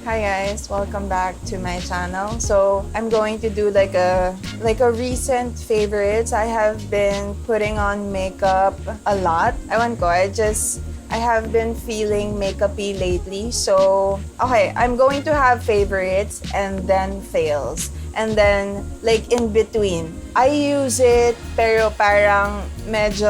Hi guys, welcome back to my channel. So I'm going to do like a recent favorites. I have been putting on makeup a lot. I have been feeling makeup-y lately. So okay, I'm going to have favorites and then fails. And then like in between. I use it pero parang medyo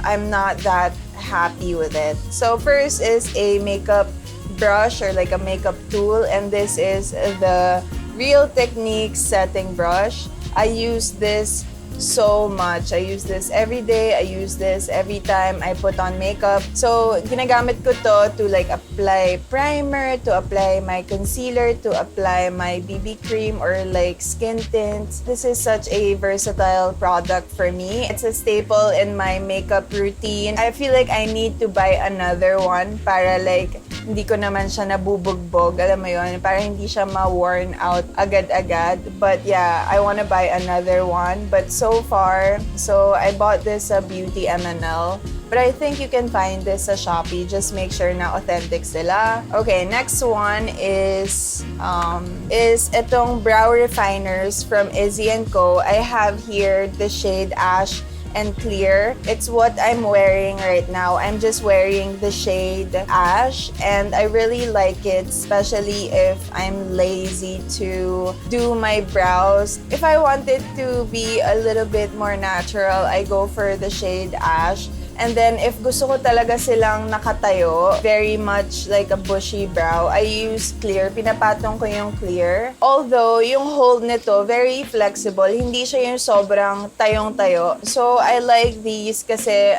I'm not that happy with it. So first is a makeup brush or like a makeup tool, and this is the Real Techniques setting brush. I use this so much. I use this every day. I use this every time I put on makeup. So ginagamit ko to like apply primer, to apply my concealer, to apply my BB cream or like skin tints. This is such a versatile product for me. It's a staple in my makeup routine. I feel like I need to buy another one para like hindi ko naman siya nabubugbog, alam mo yun, para hindi siya ma-worn out agad-agad. But yeah, I wanna buy another one. But so far, I bought this sa Beauty MNL. But I think you can find this sa Shopee. Just make sure na authentic sila. Okay, next one is itong brow refiners from Hiii & Co. I have here the shade Ash and Clear. It's what I'm wearing right now. I'm just wearing the shade Ash and I really like it, especially if I'm lazy to do my brows. If I want it to be a little bit more natural, I go for the shade Ash. And then, if gusto ko talaga silang nakatayo, very much like a bushy brow, I use Clear. Pinapatong ko yung Clear. Although, yung hold nito, very flexible. Hindi siya yung sobrang tayong-tayo. So, I like these kasi,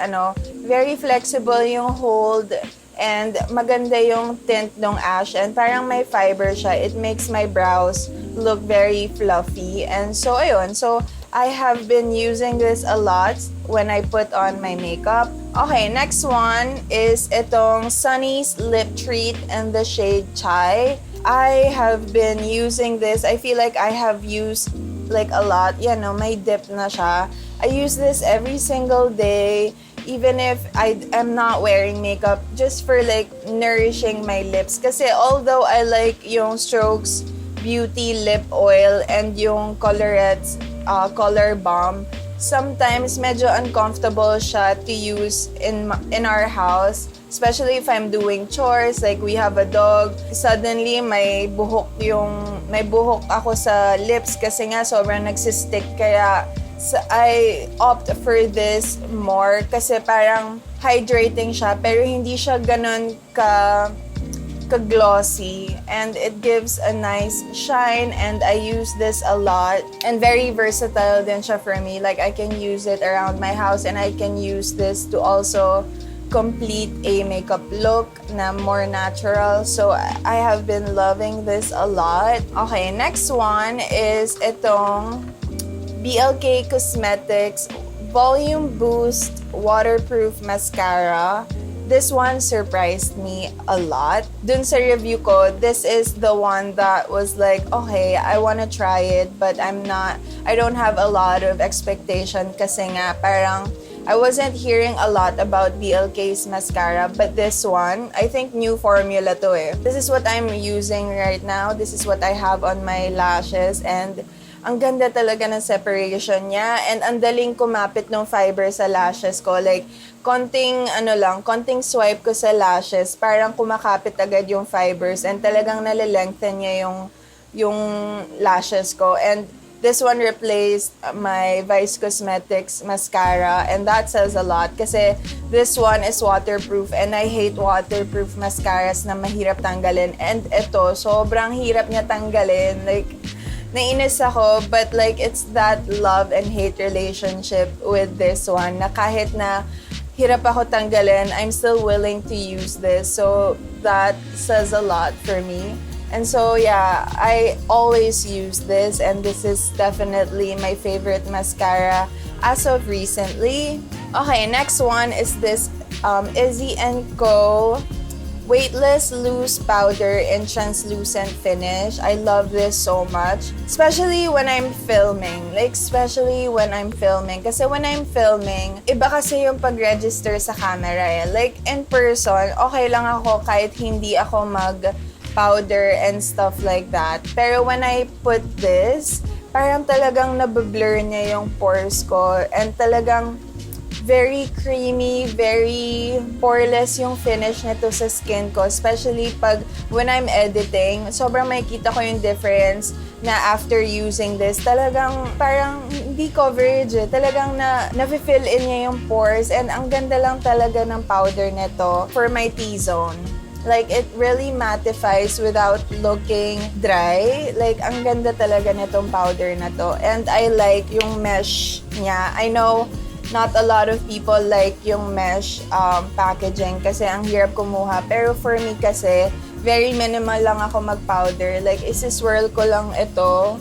very flexible yung hold. And maganda yung tint ng Ash. And parang may fiber siya. It makes my brows look very fluffy. And so, ayun. So, I have been using this a lot when I put on my makeup. Okay, next one is itong Sunny's Lip Treat in the shade Chai. I have been using this. I feel like I have used like a lot. May dip na siya. I use this every single day, even if I am not wearing makeup, just for like nourishing my lips. Kasi although I like yung Strokes Beauty Lip Oil and yung Colorette's color balm, sometimes medyo uncomfortable siya to use in our house, especially if I'm doing chores, like we have a dog. Suddenly may buhok ako sa lips kasi nga sobrang nagsistick, kaya I opt for this more kasi parang hydrating siya pero hindi siya ganun ka-glossy, and it gives a nice shine, and I use this a lot, and very versatile din siya for me. Like I can use it around my house, and I can use this to also complete a makeup look na more natural. So I have been loving this a lot. Okay, next one is itong BLK Cosmetics Volume Boost Waterproof Mascara. This one surprised me a lot. Dun sa review ko, this is the one that was like, okay, I wanna try it, but I don't have a lot of expectation kasi nga parang I wasn't hearing a lot about BLK's mascara, but this one, I think new formula to eh. This is what I'm using right now. This is what I have on my lashes, and ang ganda talaga ng separation niya, and ang daling kumapit ng fiber sa lashes ko. Like, konting swipe ko sa lashes, parang kumakapit agad yung fibers, and talagang nalilengthen niya yung lashes ko. And this one replaced my Vice Cosmetics mascara, and that says a lot kasi this one is waterproof, and I hate waterproof mascaras na mahirap tanggalin. And ito, sobrang hirap niya tanggalin. Like, nainis ako, but like it's that love and hate relationship with this one na kahit na hirap ako tanggalin, I'm still willing to use this. So that says a lot for me. And so yeah, I always use this, and this is definitely my favorite mascara as of recently. Okay, next one is this Hiii & Co. Weightless Loose Powder in Translucent Finish. I love this so much. Especially when I'm filming. Kasi when I'm filming, iba kasi yung pag-register sa camera eh. Like in person, okay lang ako kahit hindi ako powder and stuff like that. Pero when I put this, parang talagang nabablur niya yung pores ko and talagang very creamy, very poreless yung finish nito sa skin ko. Especially when I'm editing, sobrang makikita ko yung difference na after using this. Talagang parang hindi coverage eh. Talagang na-fill in niya yung pores and ang ganda lang talaga ng powder nito for my T-zone. Like, it really mattifies without looking dry. Like, ang ganda talaga nitong powder na to. And I like yung mesh niya. I know not a lot of people like yung mesh packaging kasi ang hirap kumuha. Pero for me kasi, very minimal lang ako mag-powder. Like, isi-swirl ko lang ito.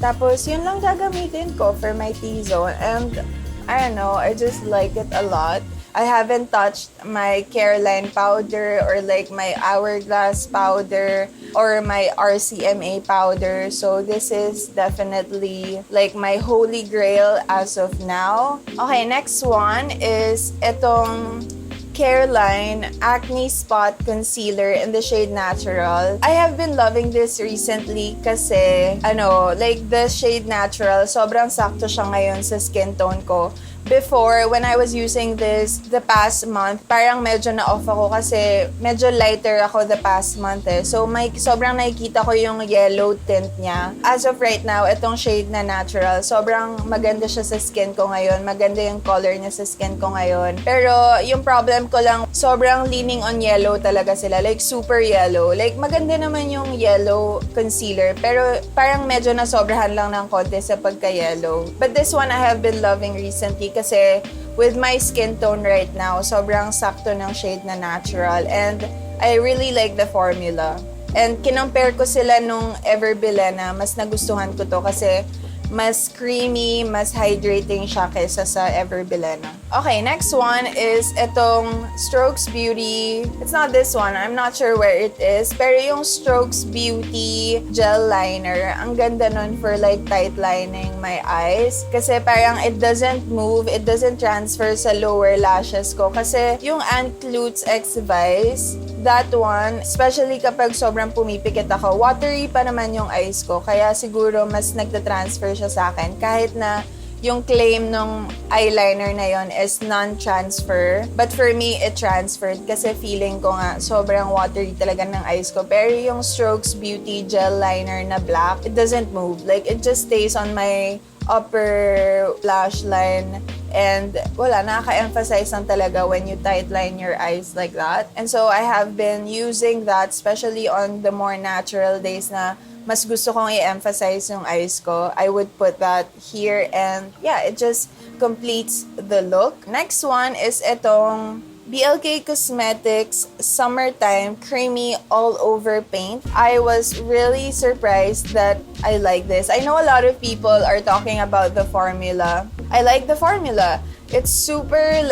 Tapos, yun lang gagamitin ko for my T-zone. And, I don't know, I just like it a lot. I haven't touched my Careline powder or like my Hourglass powder or my RCMA powder. So this is definitely like my holy grail as of now. Okay, next one is itong Careline Acne Spot Concealer in the shade Natural. I have been loving this recently kasi, like the shade Natural, sobrang sakto siya ngayon sa skin tone ko. Before, when I was using this the past month, parang medyo na-off ako kasi medyo lighter ako the past month eh. So, sobrang nakikita ko yung yellow tint niya. As of right now, itong shade na Natural, sobrang maganda siya sa skin ko ngayon. Maganda yung color niya sa skin ko ngayon. Pero, yung problem ko lang, sobrang leaning on yellow talaga sila. Like, super yellow. Like, maganda naman yung yellow concealer. Pero, parang medyo nasobrahan lang ng konti sa pagka-yellow. But this one, I have been loving recently kasi with my skin tone right now, sobrang sakto ng shade na Natural and I really like the formula. And kinompare ko sila nung Everbilena, mas nagustuhan ko to kasi mas creamy, mas hydrating siya kaysa sa Everbilena. Okay, next one is itong Strokes Beauty. It's not this one. I'm not sure where it is. Pero yung Strokes Beauty Gel Liner, ang ganda nun for like tight lining my eyes. Kasi parang it doesn't move, it doesn't transfer sa lower lashes ko. Kasi yung Ant Lutz X Vice, that one, especially kapag sobrang pumipikit ako, watery pa naman yung eyes ko. Kaya siguro mas nagta-transfer siya sa akin. Kahit na yung claim ng eyeliner na yon is non-transfer. But for me, it transferred kasi feeling ko nga sobrang watery talaga ng eyes ko. Pero yung Strokes Beauty Gel Liner na black, it doesn't move. Like, it just stays on my upper lash line. And wala, nakaka-emphasize lang talaga when you tightline your eyes like that. And so I have been using that, especially on the more natural days na mas gusto kong i-emphasize yung eyes ko. I would put that here and yeah, it just completes the look. Next one is itong BLK Cosmetics Summertime Creamy All Over Paint. I was really surprised that I like this. I know a lot of people are talking about the formula. I like the formula. It's super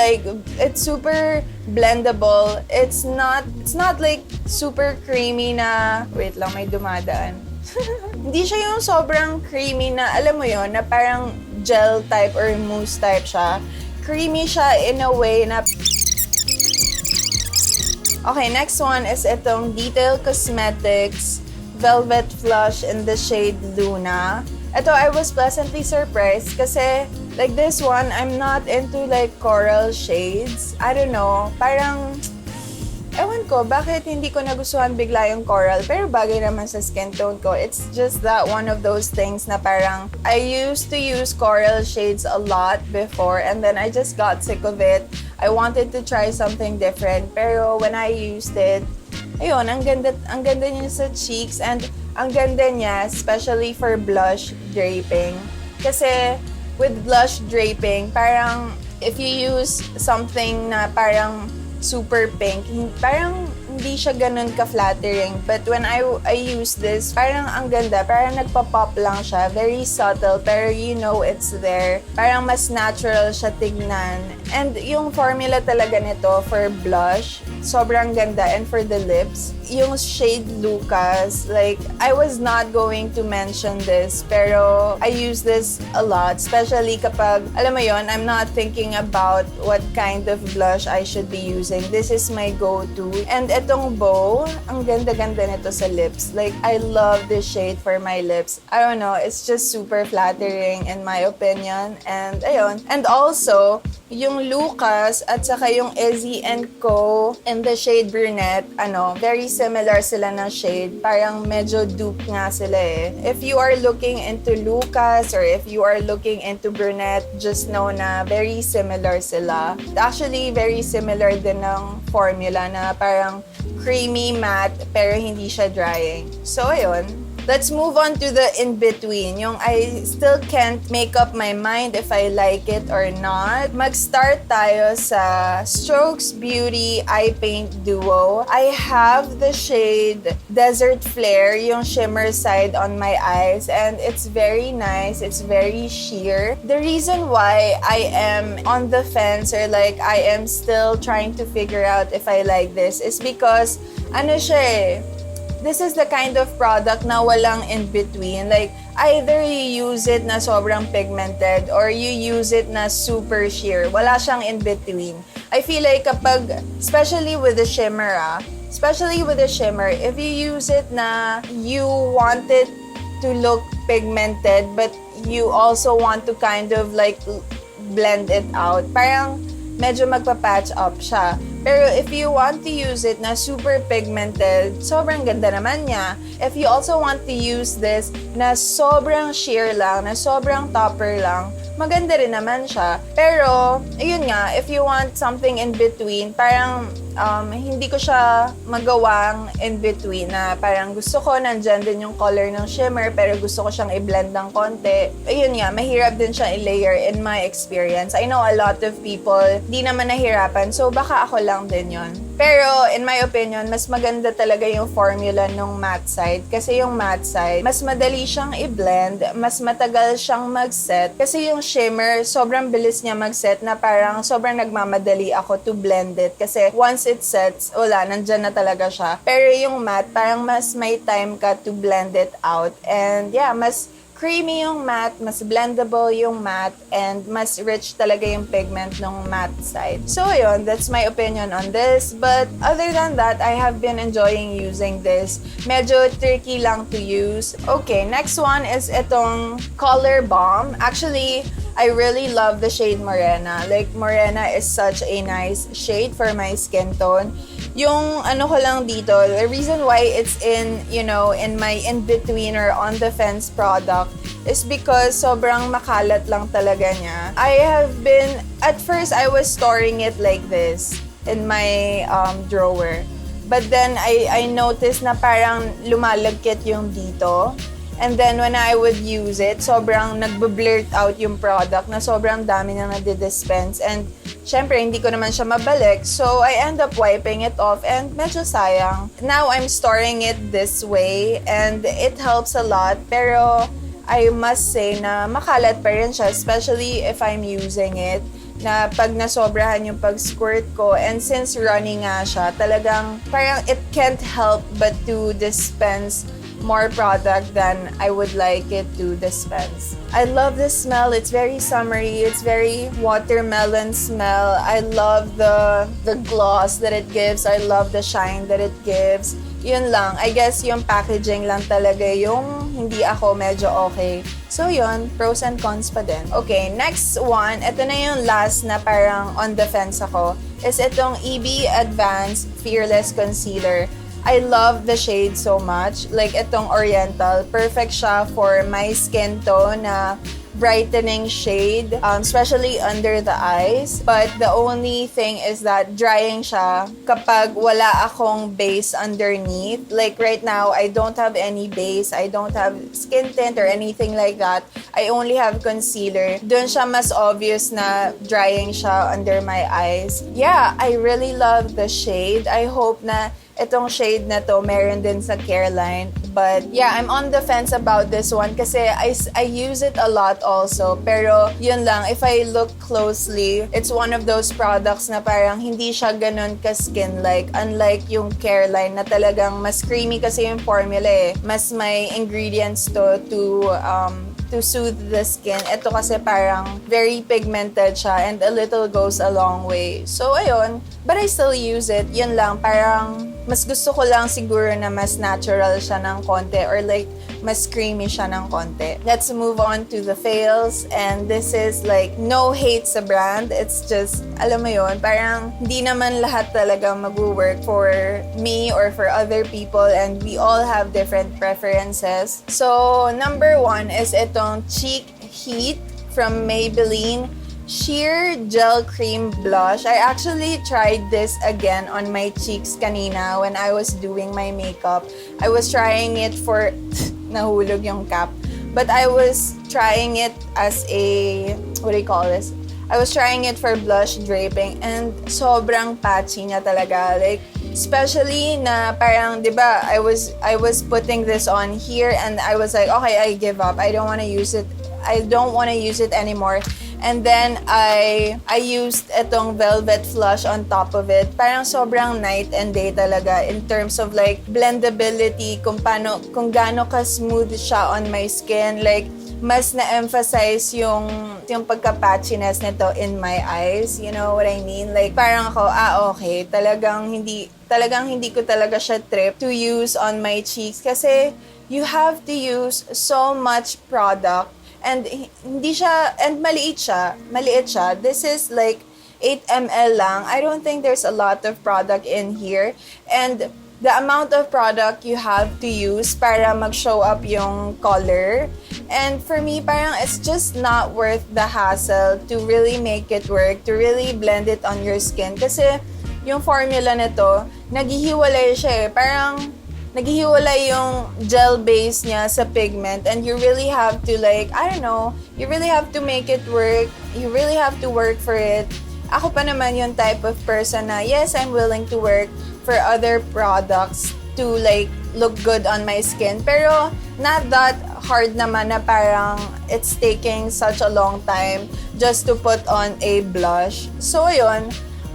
blendable. It's not like super creamy na, wait lang, may dumadaan. Hindi siya yung sobrang creamy na, alam mo yon, na parang gel type or mousse type siya. Creamy siya in a way na... Okay, next one is itong Detail Cosmetics Velvet Flush in the shade Luna. Ito, I was pleasantly surprised kasi like this one, I'm not into like coral shades. I don't know, parang ewan ko, bakit hindi ko nagustuhan bigla yung coral, pero bagay naman sa skin tone ko. It's just that one of those things na parang I used to use coral shades a lot before and then I just got sick of it. I wanted to try something different, pero when I used it, ayun, ang ganda niya sa cheeks and ang ganda niya, especially for blush draping. Kasi with blush draping, parang if you use something na parang super pink, parang hindi siya ganun ka-flattering. But when I use this, parang ang ganda. Parang nagpa-pop lang siya. Very subtle, pero you know it's there. Parang mas natural siya tignan. And yung formula talaga nito for blush, sobrang ganda. And for the lips, yung shade Lucas, like, I was not going to mention this, pero I use this a lot, especially kapag, alam mo yon, I'm not thinking about what kind of blush I should be using. This is my go-to. And etong bow, ang ganda-ganda nito sa lips. Like, I love this shade for my lips. I don't know, it's just super flattering in my opinion. And ayun. And also, yung Lucas at saka yung Izzy & Co. in the shade brunette, very similar sila ng shade. Parang medyo dupe nga sila eh. If you are looking into Lucas or if you are looking into brunette, just know na very similar sila. Actually, very similar din ng formula na parang creamy matte pero hindi siya drying. So, ayun. Let's move on to the in-between. Yung I still can't make up my mind if I like it or not. Mag-start tayo sa Strokes Beauty Eye Paint Duo. I have the shade Desert Flare, yung shimmer side on my eyes. And it's very nice. It's very sheer. The reason why I am on the fence or like I am still trying to figure out if I like this is because, siya eh, this is the kind of product na walang in-between. Like, either you use it na sobrang pigmented or you use it na super sheer. Wala siyang in-between. I feel like kapag, especially with the shimmer, if you use it na you want it to look pigmented but you also want to kind of like blend it out, parang medyo magpa-patch up siya. Pero if you want to use it na super pigmented, sobrang ganda naman niya. If you also want to use this na sobrang sheer lang, na sobrang topper lang, maganda rin naman siya. Pero, ayun nga, if you want something in between, parang hindi ko siya magawang in between na parang gusto ko nandyan din yung color ng shimmer pero gusto ko siyang i-blend ng konti. Ayun nga, mahirap din siya i-layer in my experience. I know a lot of people di naman nahirapan, so baka ako lang din yun. Pero, in my opinion, mas maganda talaga yung formula ng matte side. Kasi yung matte side, mas madali siyang i-blend, mas matagal siyang mag-set. Kasi yung shimmer, sobrang bilis niya mag-set na parang sobrang nagmamadali ako to blend it. Kasi once it sets, wala, nandyan na talaga siya. Pero yung matte, parang mas may time ka to blend it out. And yeah, mas creamy yung matte, mas blendable yung matte, and mas rich talaga yung pigment ng matte side. So yun, that's my opinion on this. But other than that, I have been enjoying using this. Medyo tricky lang to use. Okay, next one is itong Color Bomb. Actually, I really love the shade Morena. Like, Morena is such a nice shade for my skin tone. Yung ko lang dito, the reason why it's in my in-between or on-the-fence product is because sobrang makalat lang talaga niya. At first, I was storing it like this in my drawer. But then, I noticed na parang lumalagkit yung dito. And then, when I would use it, sobrang nagbe-blurt out yung product na sobrang dami na nadi-dispense. And, syempre, hindi ko naman siya mabalik. So, I end up wiping it off and medyo sayang. Now, I'm storing it this way and it helps a lot. Pero, I must say na makalat pa rin siya, especially if I'm using it. Na pag nasobrahan yung pag-squirt ko, and since runny nga siya, talagang parang it can't help but to dispense more product than I would like it to dispense. I love this smell. It's very summery. It's very watermelon smell. I love the gloss that it gives. I love the shine that it gives. Yun lang. I guess yung packaging lang talaga yung hindi ako medyo okay. So yun, pros and cons pa din. Okay, next one. Ito na yung last na parang on the fence ako. Is itong EB Advanced Fearless Concealer. I love the shade so much. Like, itong Oriental, perfect siya for my skin tone na brightening shade, especially under the eyes. But the only thing is that drying siya kapag wala akong base underneath. Like right now, I don't have any base. I don't have skin tint or anything like that. I only have concealer. Doon siya mas obvious na drying siya under my eyes. Yeah, I really love the shade. I hope na itong shade na to meron din sa Careline. But yeah, I'm on the fence about this one kasi I use it a lot also. Pero yun lang, if I look closely, it's one of those products na parang hindi siya ganun ka-skin-like. Unlike yung Careline na talagang mas creamy kasi yung formula eh. Mas may ingredients to soothe the skin. Ito kasi parang very pigmented siya and a little goes a long way. So, ayun. But I still use it. Yun lang, parang mas gusto ko lang siguro na mas natural siya ng konti or like mas creamy siya ng konti. Let's move on to the fails. And this is like no hate sa brand. It's just, alam mo yun, parang hindi naman lahat talaga mag-work for me or for other people and we all have different preferences. So, number 1 is itong Cheek Heat from Maybelline Sheer Gel Cream Blush. I actually tried this again on my cheeks kanina when I was doing my makeup. I was trying it for... nahulog yung cap. But I was trying it as a... what do you call this? I was trying it for blush draping and sobrang patchy niya talaga. Like, especially na parang, di ba, I was putting this on here and I was like, okay, I give up. I don't want to use it. I don't want to use it anymore. And then, I used itong Velvet Flush on top of it. Parang sobrang night and day talaga in terms of like blendability, kung gaano ka-smooth siya on my skin. Like, mas na-emphasize yung pagka-patchiness nito in my eyes. You know what I mean? Like, parang ako, okay, talagang hindi ko talaga siya trip to use on my cheeks. Kasi, you have to use so much product. And hindi siya, and maliit siya. This is like 8 ml lang. I don't think there's a lot of product in here. And the amount of product you have to use para mag-show up yung color. And for me, parang it's just not worth the hassle to really make it work, to really blend it on your skin. Kasi yung formula nito, naghihiwalay siya eh. Parang naghihiwalay yung gel base niya sa pigment and you really have to like, I don't know, you really have to make it work. You really have to work for it. Ako pa naman yung type of person na, yes, I'm willing to work for other products to like look good on my skin. Pero not that hard naman na parang it's taking such a long time just to put on a blush. So, yun.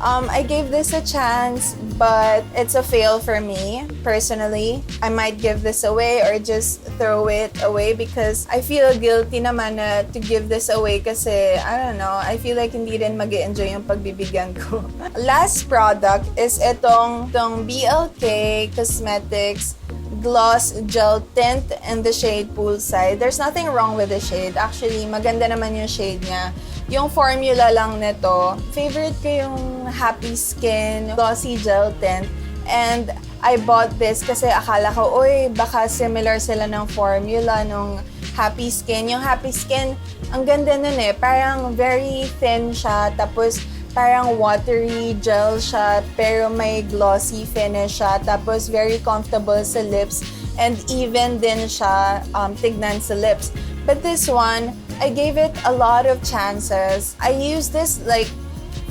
I gave this a chance, but it's a fail for me, personally. I might give this away or just throw it away because I feel guilty naman na to give this away kasi, I don't know, I feel like hindi rin mag-e-enjoy yung pagbibigyan ko. Last product is itong BLK Cosmetics Gloss Gel Tint in the shade Poolside. There's nothing wrong with the shade. Actually, maganda naman yung shade niya. Yung formula lang nito, favorite ko yung Happy Skin Glossy Gel Tint. And I bought this kasi akala ko, baka similar sila ng formula nung Happy Skin. Yung Happy Skin, ang ganda nun eh. Parang very thin siya. Tapos parang watery gel siya. Pero may glossy finish siya. Tapos very comfortable sa lips. And even din siya tignan sa lips. But this one, I gave it a lot of chances. I used this like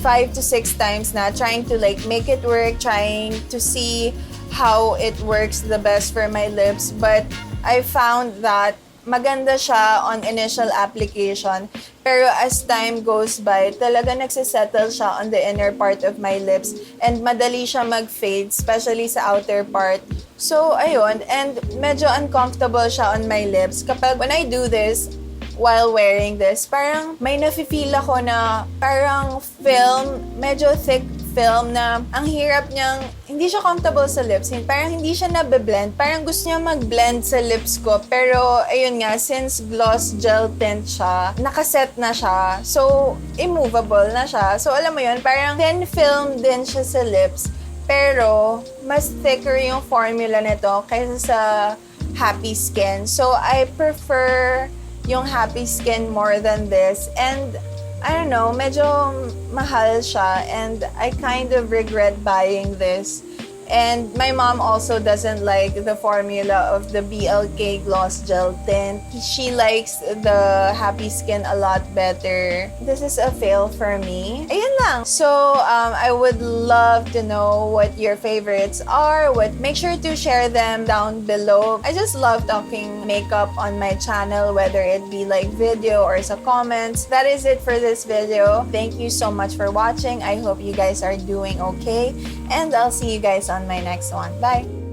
5 to 6 times na, trying to like make it work, trying to see how it works the best for my lips. But I found that maganda siya on initial application. Pero as time goes by, talaga nagsisettle siya on the inner part of my lips. And madali siya mag-fade, especially sa outer part. So, ayun. And medyo uncomfortable siya on my lips. Kapag when I do this, while wearing this, parang may nafe-feel ako na parang film, medyo thick film na ang hirap niyang, hindi siya comfortable sa lips. Parang hindi siya nabe-blend. Parang gusto niya mag-blend sa lips ko. Pero, ayun nga, since gloss gel tint siya, nakaset na siya. So, immovable na siya. So, alam mo yun, parang thin film din siya sa lips. Pero, mas thicker yung formula nito kaysa sa Happy Skin. So, I prefer yung Happy Skin more than this. And, I don't know, medyo mahal siya. And I kind of regret buying this. And my mom also doesn't like the formula of the BLK Gloss Gel Tint. She likes the Happy Skin a lot better. This is a fail for me. Ayun lang. So, I would love to know what your favorites are. Make sure to share them down below. I just love talking makeup on my channel, whether it be like video or sa comments. That is it for this video. Thank you so much for watching. I hope you guys are doing okay. And I'll see you guys on my next one. Bye!